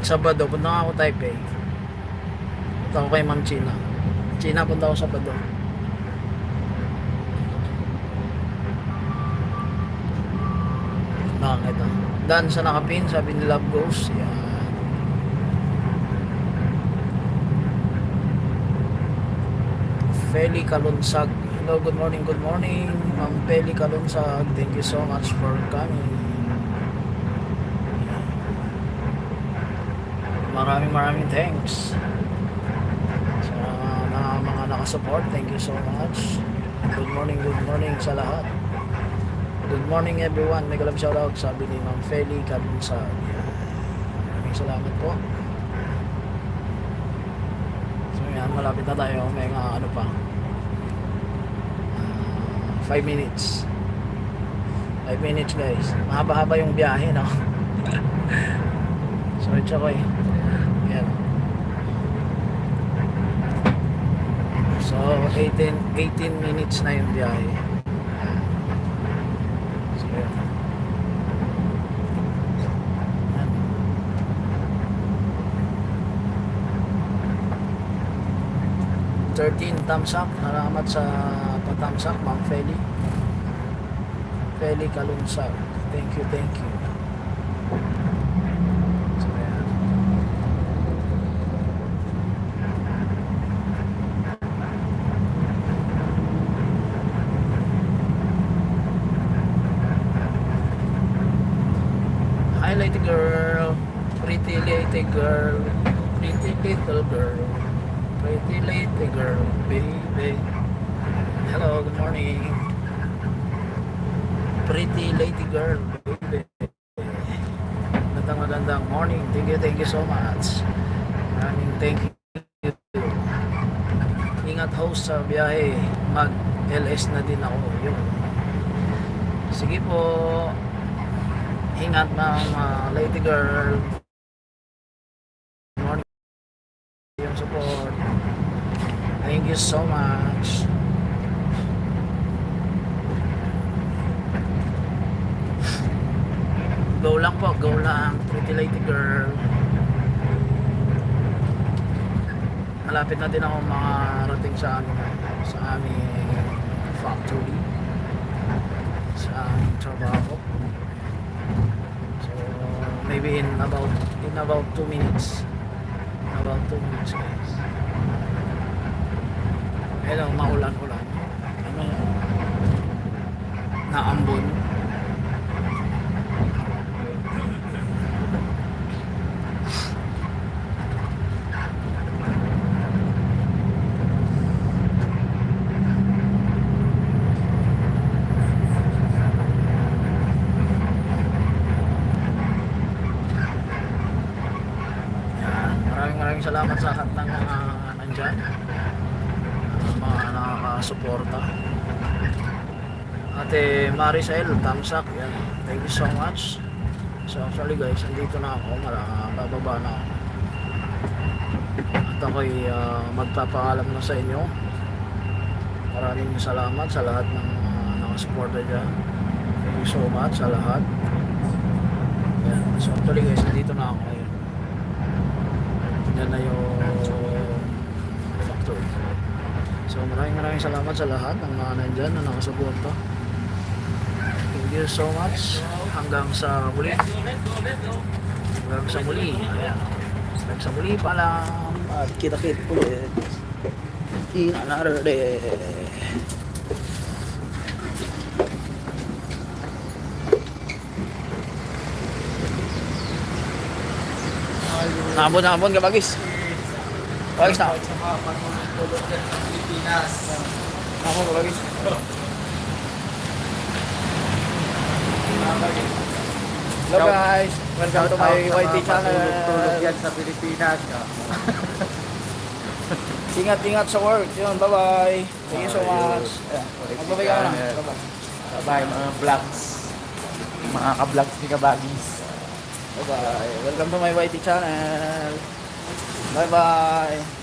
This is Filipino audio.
Sabado, punta nga ako Taipei. Punta ako kay Ma'am China. China, punta ako Sabado. Nakakita. Dan sa nakapin, sabi ni Love Goes. Yan. Feli Kalunsag. Hello, good morning, good morning. Ma'am Feli Kalunsag. Thank you so much for coming. Maraming thanks sa mga nakasupport. Thank you so much. Good morning sa lahat. Good morning everyone. Mega love shoutout, sabi ni Ma'am Feli Kalunsag. Maraming salamat po. So yan, malapit na tayo. May ano pa, 5 minutes 5 minutes guys. Mahaba-haba yung biyahe, no? Search ako eh. Yan. So 18 minutes na yung biyahe. So yan. 13 thumbs up. Salamat sa pa-thumbs up, Ma'am Feli Kalunsag. Thank you. So yan. Hi lady girl, pretty lady girl, pretty little girl, pretty lady girl, baby. Hello, good morning. Pretty lady girl, baby. Magandang morning. Thank you so much. Maraming thank you. Ingat host sa biyahe. Mag-LS na din ako. Yun. Sige po. Ingat mga lady girl. Good morning. Yung support. Thank you so much. Go lang po, go lang. Pretty lady girl. Malapit na din ako makarating sa aming factory, sa aming trabaho. So maybe in about 2 minutes. About 2 minutes guys. Hello, maulan-ulan. Ano yan? Naambon. Maraming salamat sa lahat ng mga nandyan, mga nakakasuporta. Ate Maricel, thumbs up. Yan. Thank you so much. So actually guys, andito na ako, bababa na ako. At ako'y magpapaalam na sa inyo. Maraming salamat sa lahat ng nakasuporta dyan. Thank you so much sa lahat. Yan. So actually guys, andito na ako ngayon. Yan na yung factory. So maraming salamat sa lahat ng mga nandyan na nakasuporta. Thank you so much. Hanggang sa muli. Ayan. Hanggang sa muli pa lang. At kita-kit ulit in another day. Nabon ka bagis. Bagis na. Nabon ka bagis. Hello guys, welcome to my YT channel. Tulog yan sa Pilipinas. Ingat sa work. Yun, bye-bye. Thank you so much. Magbabay ka na. Bye-bye mga vlogs. Mga ka-vlogs ni Kabagis. Bye-bye. Welcome to my YT channel. Bye-bye.